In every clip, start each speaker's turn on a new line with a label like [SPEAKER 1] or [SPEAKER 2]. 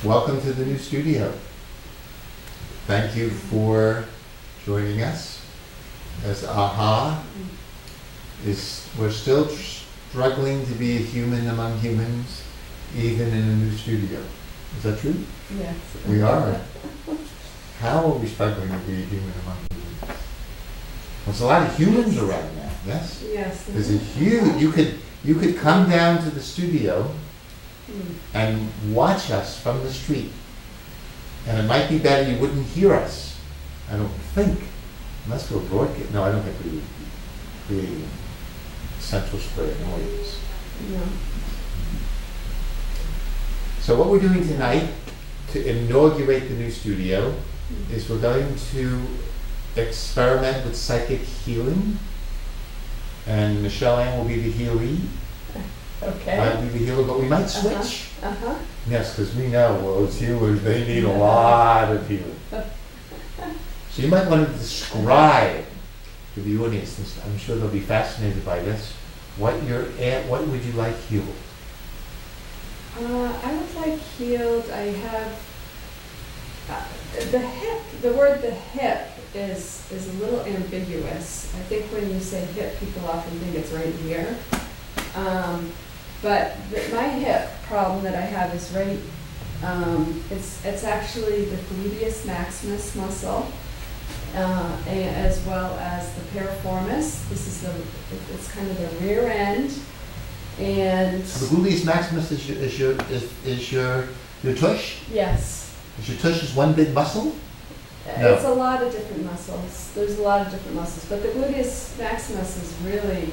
[SPEAKER 1] Welcome to the new studio. Thank you for joining us. As we're still struggling to be a human among humans, even in a new studio. Is that true?
[SPEAKER 2] Yes.
[SPEAKER 1] We are. How are we struggling to be a human among humans? There's a lot of humans around now, yes?
[SPEAKER 2] Yes.
[SPEAKER 1] There's a huge, you could come down to the studio and watch us from the street. And it might be better you wouldn't hear us. I don't think. Unless we're broadcast. No, I don't think we would be creating central square noise.
[SPEAKER 2] No.
[SPEAKER 1] So what we're doing tonight to inaugurate the new studio is we're going to experiment with psychic healing. And Michelle Ann will be the healee.
[SPEAKER 2] Okay.
[SPEAKER 1] I'll be the healer, but we might switch.
[SPEAKER 2] Uh-huh.
[SPEAKER 1] Yes, because we know those healers, they need a lot of healing. So you might want to describe to the audience, I'm sure they'll be fascinated by this, what would you like healed?
[SPEAKER 2] I would like healed, I have the hip, the word the hip is a little ambiguous. I think when you say hip, people often think it's right here. But my hip problem that I have is right, it's actually the gluteus maximus muscle, as well as the piriformis. This is it's kind of the rear end. And
[SPEAKER 1] So the gluteus maximus is your tush?
[SPEAKER 2] yes.
[SPEAKER 1] Is your tush is one big muscle? No.
[SPEAKER 2] It's a lot of different muscles. There's a lot of different muscles, but the gluteus maximus is really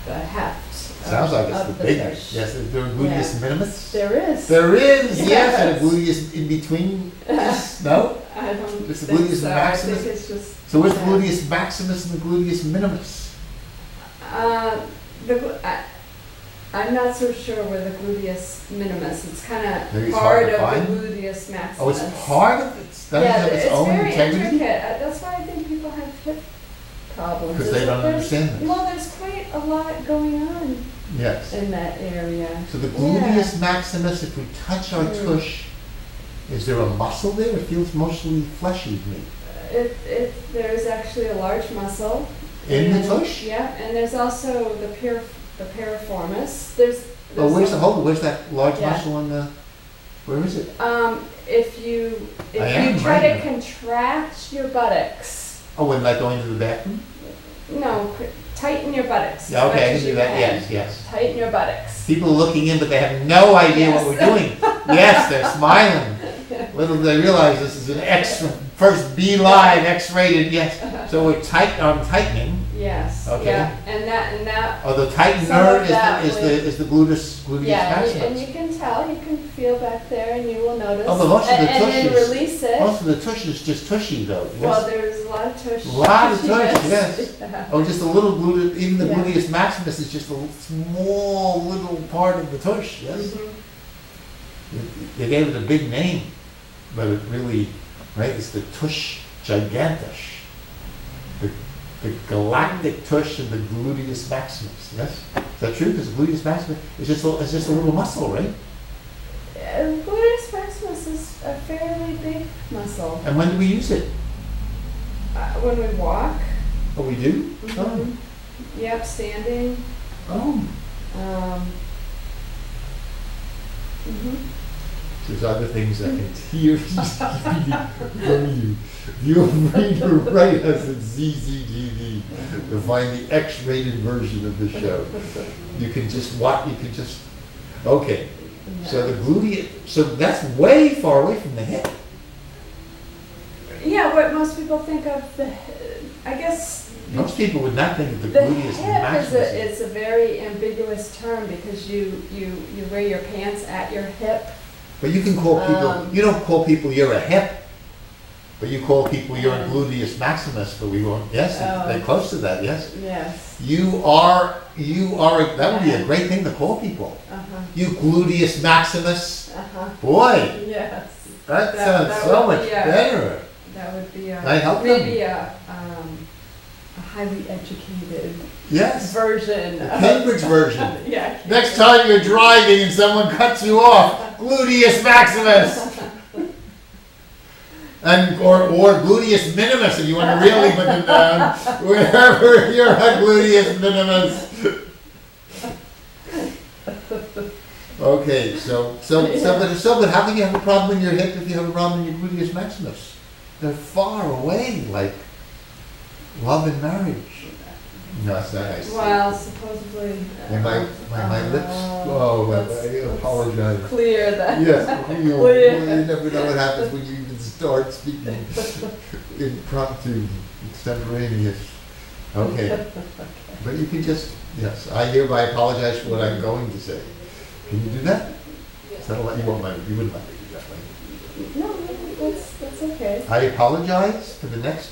[SPEAKER 2] the heft.
[SPEAKER 1] Sounds like it's the biggest.
[SPEAKER 2] tush.
[SPEAKER 1] Yes, is there a gluteus minimus?
[SPEAKER 2] There is.
[SPEAKER 1] There is, yes,
[SPEAKER 2] Yes.
[SPEAKER 1] and a gluteus in between this? No?
[SPEAKER 2] I don't
[SPEAKER 1] Just the
[SPEAKER 2] think
[SPEAKER 1] gluteus
[SPEAKER 2] so.
[SPEAKER 1] maximus?
[SPEAKER 2] I think it's just.
[SPEAKER 1] So what's the
[SPEAKER 2] yeah.
[SPEAKER 1] gluteus maximus and the gluteus minimus?
[SPEAKER 2] I'm not so sure where the gluteus minimus. It's kind
[SPEAKER 1] Maybe
[SPEAKER 2] of
[SPEAKER 1] it's hard
[SPEAKER 2] part
[SPEAKER 1] to
[SPEAKER 2] of
[SPEAKER 1] find?
[SPEAKER 2] the gluteus maximus.
[SPEAKER 1] Oh, it's part of it? Doesn't
[SPEAKER 2] Yeah,
[SPEAKER 1] have its
[SPEAKER 2] it's
[SPEAKER 1] own
[SPEAKER 2] very
[SPEAKER 1] integrity?
[SPEAKER 2] intricate. That's why I think people have hip problems.
[SPEAKER 1] Because they don't understand this.
[SPEAKER 2] Well, there's quite a lot going on
[SPEAKER 1] Yes.
[SPEAKER 2] in that area.
[SPEAKER 1] So the gluteus maximus, if we touch our tush, is there a muscle there? It feels mostly fleshy to me.
[SPEAKER 2] There's actually a large muscle.
[SPEAKER 1] In the
[SPEAKER 2] And-
[SPEAKER 1] tush?
[SPEAKER 2] Yeah, and there's also the piriformis.
[SPEAKER 1] Oh, where's that large
[SPEAKER 2] Yeah.
[SPEAKER 1] muscle in the, where is it?
[SPEAKER 2] If you
[SPEAKER 1] I am
[SPEAKER 2] try
[SPEAKER 1] right
[SPEAKER 2] to
[SPEAKER 1] now.
[SPEAKER 2] contract your buttocks,
[SPEAKER 1] Oh, when like going to the bathroom?
[SPEAKER 2] no, tighten your buttocks.
[SPEAKER 1] Yeah,
[SPEAKER 2] as much
[SPEAKER 1] okay, I
[SPEAKER 2] as
[SPEAKER 1] can do
[SPEAKER 2] you
[SPEAKER 1] that,
[SPEAKER 2] can.
[SPEAKER 1] yes, yes.
[SPEAKER 2] Tighten your buttocks.
[SPEAKER 1] People are looking in, but they have no idea what we're doing. Yes, they're smiling. Little do they realize this is an first B live, X-rated, yes. So we're tightening.
[SPEAKER 2] Yes.
[SPEAKER 1] Okay.
[SPEAKER 2] Yeah, and that.
[SPEAKER 1] Oh, the
[SPEAKER 2] Some
[SPEAKER 1] tightener
[SPEAKER 2] of that
[SPEAKER 1] is the gluteus
[SPEAKER 2] Yeah, and
[SPEAKER 1] maximus.
[SPEAKER 2] you can tell, you can feel back there, and you will notice.
[SPEAKER 1] Oh, but most of the
[SPEAKER 2] and then
[SPEAKER 1] tush is-
[SPEAKER 2] release it.
[SPEAKER 1] Most of the tush is just tushy though, yes?
[SPEAKER 2] Well, there's a lot of tush.
[SPEAKER 1] Lot of tush, yes.
[SPEAKER 2] Yeah.
[SPEAKER 1] Oh, just a little gluteus, even the
[SPEAKER 2] Yeah.
[SPEAKER 1] gluteus maximus is just a small little part of the tush, yes?
[SPEAKER 2] Mhm.
[SPEAKER 1] They gave it a big name, but it really, right, it's the tush gigantish. The galactic tush of the gluteus maximus, yes? Is that true? Because the gluteus maximus is just a little muscle, right?
[SPEAKER 2] Gluteus maximus is a fairly big muscle.
[SPEAKER 1] And when do we use it?
[SPEAKER 2] When we walk.
[SPEAKER 1] Oh, we do?
[SPEAKER 2] Mhm. Yep, standing.
[SPEAKER 1] Oh.
[SPEAKER 2] Mhm.
[SPEAKER 1] There's other things I can hear from you. Feel free to write us at ZZGD to find the X-rated version of the show. You can just watch, okay. So the gluteus, so that's way far away from the hip.
[SPEAKER 2] Yeah, what most people think of I guess
[SPEAKER 1] Most people would not think of the
[SPEAKER 2] the
[SPEAKER 1] gluteus
[SPEAKER 2] hip
[SPEAKER 1] maximus.
[SPEAKER 2] is a very ambiguous term because you wear your pants at your hip.
[SPEAKER 1] But you can call people, you don't call people you're a hip, but you call people you're a gluteus maximus, but we won't, yes, they're close to that, yes.
[SPEAKER 2] Yes.
[SPEAKER 1] You are, that would be a great thing to call people. You gluteus maximus. Boy,
[SPEAKER 2] Yes.
[SPEAKER 1] that sounds
[SPEAKER 2] that
[SPEAKER 1] so
[SPEAKER 2] would
[SPEAKER 1] much
[SPEAKER 2] be
[SPEAKER 1] better.
[SPEAKER 2] That would be
[SPEAKER 1] I help
[SPEAKER 2] maybe
[SPEAKER 1] them.
[SPEAKER 2] a highly educated
[SPEAKER 1] Yes.
[SPEAKER 2] version.
[SPEAKER 1] The Cambridge version.
[SPEAKER 2] Yeah.
[SPEAKER 1] Next time you're driving and someone cuts you off, gluteus maximus. And, or gluteus minimus if you want to really put them down. Wherever you're a gluteus minimus. Okay, but how can you have a problem in your hip if you have a problem in your gluteus maximus? They're far away, like love and marriage. No, that's not nice.
[SPEAKER 2] Well, supposedly.
[SPEAKER 1] And my lips. Oh, I apologize.
[SPEAKER 2] Clear that.
[SPEAKER 1] Yes,
[SPEAKER 2] Clear.
[SPEAKER 1] you never know what happens when you even start speaking impromptu, extemporaneous. Okay, but you can just, yes, I hereby apologize for what I'm going to say. Can you do that? Is that you wouldn't let me do that, right?
[SPEAKER 2] No, that's okay.
[SPEAKER 1] I apologize for the next.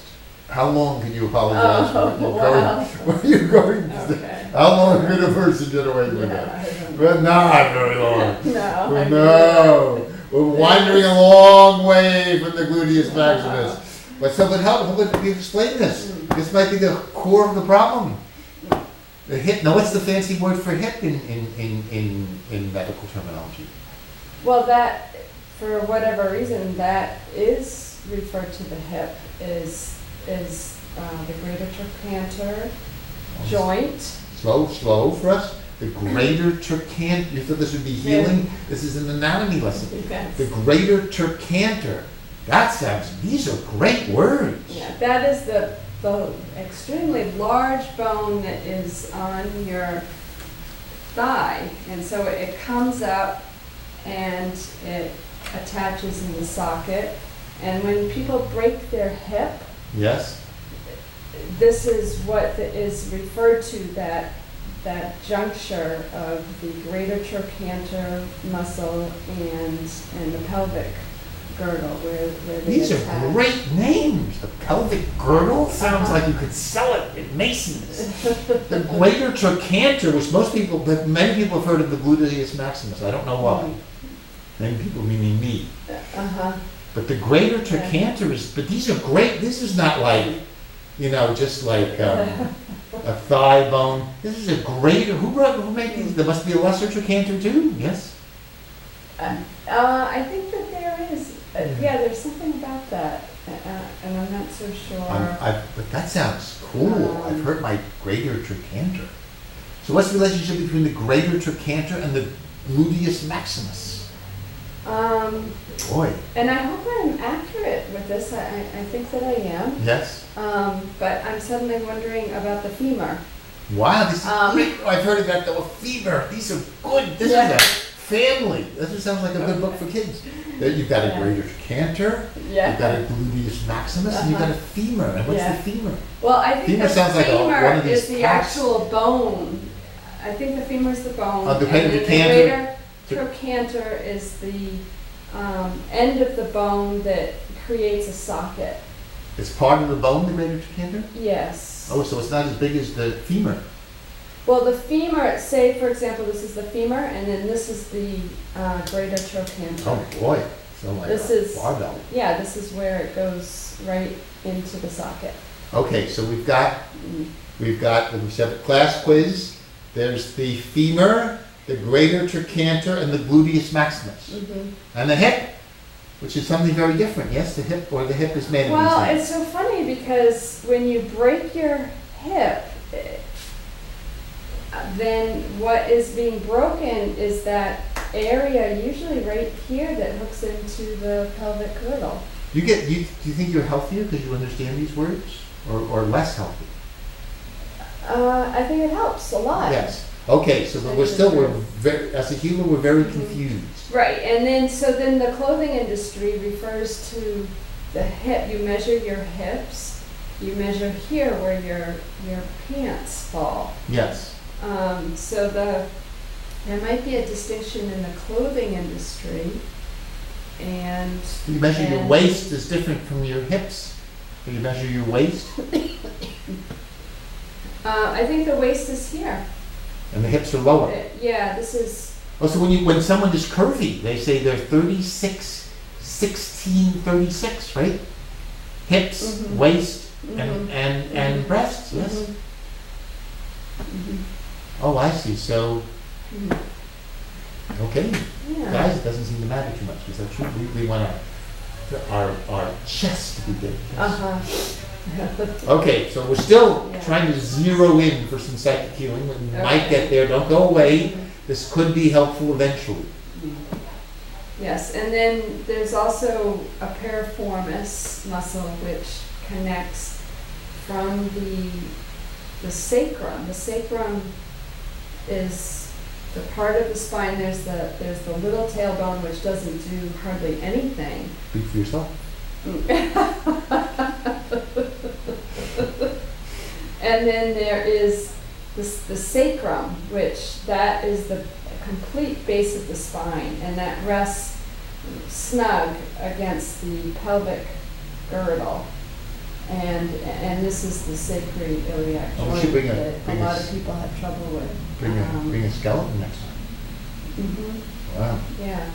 [SPEAKER 1] How long can you apologize for what you're
[SPEAKER 2] wow.
[SPEAKER 1] what you're going to say?
[SPEAKER 2] Okay.
[SPEAKER 1] How long could a person get away with that? But not very long.
[SPEAKER 2] No.
[SPEAKER 1] No. We're wandering a long way from the gluteus maximus. But someone help me explain this. This might be the core of the problem. The hip. Now, what's the fancy word for hip in medical terminology?
[SPEAKER 2] Well, that, for whatever reason, that is referred to the hip is the greater trochanter joint.
[SPEAKER 1] Slow for us. The greater trochanter. You thought this would be healing? Yeah. This is an anatomy lesson.
[SPEAKER 2] Yes.
[SPEAKER 1] The greater trochanter. These are great words.
[SPEAKER 2] Yeah, that is the extremely large bone that is on your thigh. And so it comes up and it attaches in the socket. And when people break their hip,
[SPEAKER 1] yes,
[SPEAKER 2] this is what is referred to, that juncture of the greater trochanter muscle and the pelvic girdle where they
[SPEAKER 1] These
[SPEAKER 2] attach.
[SPEAKER 1] are great names. The pelvic girdle sounds like you could sell it at Mason's. The greater trochanter, which many people have heard of the gluteus maximus. I don't know why. Many people, meaning me. But the greater trochanter but these are great. This is not like, just like a thigh bone. This is a greater, who made these? There must be a lesser trochanter too, yes?
[SPEAKER 2] I think that there is. Yeah, there's something about that. And I'm not so sure.
[SPEAKER 1] But that sounds cool. I've heard my greater trochanter. So what's the relationship between the greater trochanter and the gluteus maximus? Boy.
[SPEAKER 2] And I hope I'm accurate with this. I think that I am.
[SPEAKER 1] Yes.
[SPEAKER 2] But I'm suddenly wondering about the femur.
[SPEAKER 1] Wow, this is great. I've heard of that though. A femur. These are good. This is a family. This sounds like a good book for kids. You've got a greater trochanter. Yeah. You've got a gluteus maximus, and you've got a femur. And what's the femur?
[SPEAKER 2] Well, I think
[SPEAKER 1] femur sounds like one of these
[SPEAKER 2] is the actual bone. I think the femur is the bone.
[SPEAKER 1] The
[SPEAKER 2] greater trochanter is the end of the bone that creates a socket.
[SPEAKER 1] It's part of the bone, the greater trochanter?
[SPEAKER 2] Yes.
[SPEAKER 1] Oh, so it's not as big as the femur.
[SPEAKER 2] Well, the femur, say for example, this is the femur, and then this is the greater trochanter.
[SPEAKER 1] Oh boy, so like a barbell.
[SPEAKER 2] Yeah, this is where it goes right into the socket.
[SPEAKER 1] Okay, so we've got a class quiz. There's the femur, the greater trochanter, and the gluteus maximus. And the hip, which is something very different. Yes, the hip is made of these
[SPEAKER 2] Well,
[SPEAKER 1] things.
[SPEAKER 2] it's so funny because when you break your hip, then what is being broken is that area, usually right here, that hooks into the pelvic girdle.
[SPEAKER 1] Do you think you're healthier because you understand these words, or less healthy?
[SPEAKER 2] I think it helps a lot.
[SPEAKER 1] Yes. Okay, so as a healer, we're very confused.
[SPEAKER 2] Right, and then the clothing industry refers to the hip. You measure your hips. You measure here where your pants fall.
[SPEAKER 1] Yes.
[SPEAKER 2] So there might be a distinction in the clothing industry, and
[SPEAKER 1] you measure your waist is different from your hips. Do you measure your waist?
[SPEAKER 2] I think the waist is here.
[SPEAKER 1] And the hips are lower.
[SPEAKER 2] Yeah, this is.
[SPEAKER 1] Oh, so when someone is curvy, they say they're 36, 16, 36, right? Hips, waist, and breasts, yes.
[SPEAKER 2] Mhm.
[SPEAKER 1] Oh, I see. So,
[SPEAKER 2] Mhm.
[SPEAKER 1] okay.
[SPEAKER 2] Yeah.
[SPEAKER 1] Guys, it doesn't seem to matter too much. Is that true? We want our chest to be big. Yes.
[SPEAKER 2] Uh-huh.
[SPEAKER 1] Okay, so we're still
[SPEAKER 2] Yeah.
[SPEAKER 1] trying to zero in for some psychic healing. We might
[SPEAKER 2] Okay.
[SPEAKER 1] get there. Don't go away.
[SPEAKER 2] Mhm.
[SPEAKER 1] This could be helpful eventually.
[SPEAKER 2] Yes, and then there's also a piriformis muscle which connects from the sacrum. The sacrum is the part of the spine. There's the little tailbone which doesn't do hardly anything.
[SPEAKER 1] Speak for yourself.
[SPEAKER 2] And then there is the sacrum, which that is the complete base of the spine, and that rests snug against the pelvic girdle. And this is the sacroiliac
[SPEAKER 1] Oh, we
[SPEAKER 2] joint
[SPEAKER 1] should bring a-
[SPEAKER 2] that
[SPEAKER 1] bring
[SPEAKER 2] a
[SPEAKER 1] a
[SPEAKER 2] lot
[SPEAKER 1] s-
[SPEAKER 2] of people have trouble with.
[SPEAKER 1] Bring a skeleton next time.
[SPEAKER 2] Mhm.
[SPEAKER 1] Wow.
[SPEAKER 2] Yeah.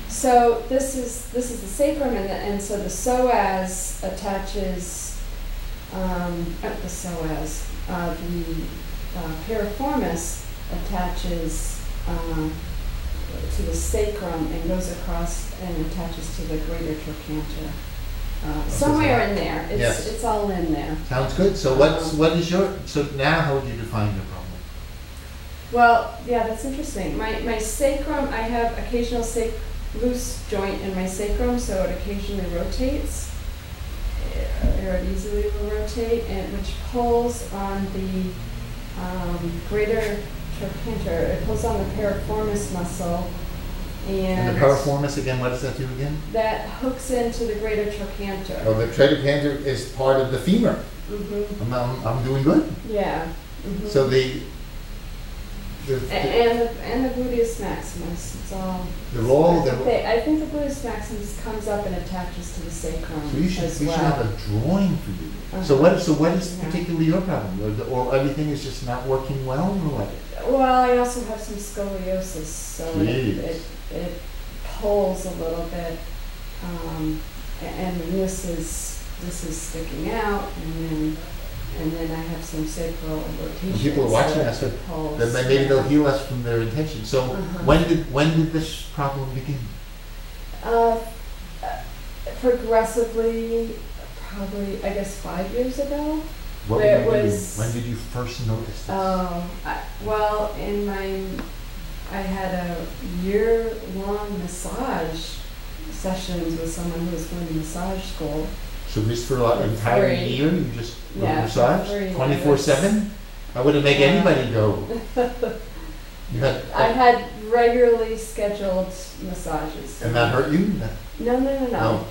[SPEAKER 2] So this is the sacrum, and so the psoas attaches. The psoas, the piriformis attaches to the sacrum and goes across and attaches to the greater trochanter. Somewhere in there.
[SPEAKER 1] Yes.
[SPEAKER 2] It's all in there.
[SPEAKER 1] Sounds good. So so now how would you define your problem?
[SPEAKER 2] Well, yeah, that's interesting. My sacrum, I have occasional loose joint in my sacrum, so it occasionally rotates, or it easily will rotate, and which pulls on the greater trochanter. It pulls on the piriformis muscle,
[SPEAKER 1] And the piriformis again, what does that do again?
[SPEAKER 2] that hooks into the greater trochanter.
[SPEAKER 1] Oh, the trochanter is part of the femur.
[SPEAKER 2] Mm-hmm.
[SPEAKER 1] I'm doing good.
[SPEAKER 2] Yeah. Mm-hmm.
[SPEAKER 1] So
[SPEAKER 2] and the gluteus maximus. It's all. I think the gluteus maximus comes up and attaches to the sacrum
[SPEAKER 1] So we should
[SPEAKER 2] as well.
[SPEAKER 1] have a drawing for you.
[SPEAKER 2] Uh-huh.
[SPEAKER 1] So what is
[SPEAKER 2] Yeah.
[SPEAKER 1] particularly your problem? Or everything is just not working well, or what?
[SPEAKER 2] Well, I also have some scoliosis, so it pulls a little bit, and this is sticking out, and then I have some sacral rotation.
[SPEAKER 1] When people are watching
[SPEAKER 2] so
[SPEAKER 1] us,
[SPEAKER 2] it pulls,
[SPEAKER 1] then maybe
[SPEAKER 2] yeah.
[SPEAKER 1] they'll heal us from their intention. So
[SPEAKER 2] Uh-huh.
[SPEAKER 1] when did this problem begin?
[SPEAKER 2] Progressively, probably, I guess 5 years ago.
[SPEAKER 1] What
[SPEAKER 2] There
[SPEAKER 1] were you doing?
[SPEAKER 2] was-
[SPEAKER 1] When did you first notice this?
[SPEAKER 2] Well, I had a year-long massage sessions with someone who was going to massage school.
[SPEAKER 1] So this for an entire
[SPEAKER 2] free.
[SPEAKER 1] year, you just were
[SPEAKER 2] Yeah, for
[SPEAKER 1] massaged
[SPEAKER 2] free.
[SPEAKER 1] 24/7? I wouldn't make
[SPEAKER 2] Yeah.
[SPEAKER 1] anybody go. You had,
[SPEAKER 2] I had regularly scheduled massages.
[SPEAKER 1] and that hurt you?
[SPEAKER 2] No.
[SPEAKER 1] No.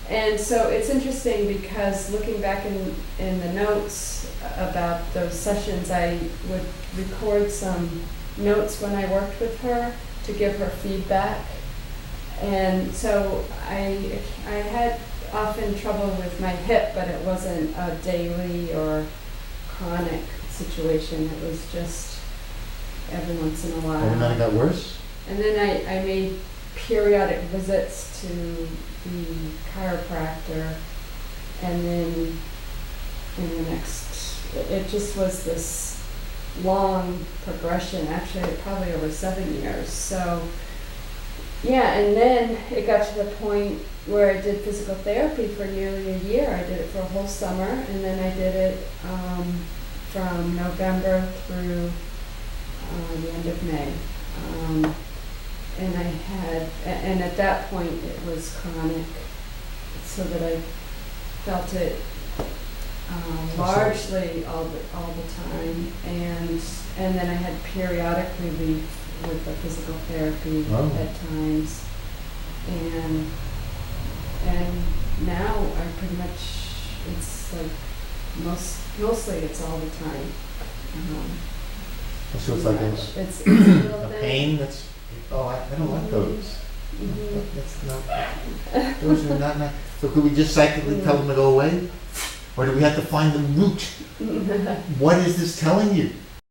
[SPEAKER 2] And so it's interesting because looking back in the notes about those sessions, I would record some notes when I worked with her to give her feedback. And so I had often trouble with my hip, but it wasn't a daily or chronic situation. It was just every once in a while.
[SPEAKER 1] And then it got worse?
[SPEAKER 2] And then I made periodic visits to the chiropractor, and then in the next, it just was this long progression, actually probably over 7 years. So yeah, and then it got to the point where I did physical therapy for nearly a year. I did it for a whole summer, and then I did it from November through the end of May. And at that point it was chronic, so that I felt it largely all the time, and then I had periodic relief with the physical therapy at times, and now I pretty much, it's like mostly it's all the time.
[SPEAKER 1] So it's like
[SPEAKER 2] it's a little
[SPEAKER 1] a
[SPEAKER 2] thing.
[SPEAKER 1] pain that's, I don't like those.
[SPEAKER 2] Mhm.
[SPEAKER 1] That's not, those are not nice. So could we just psychically tell them to go away? Or do we have to find the root? What is this telling you?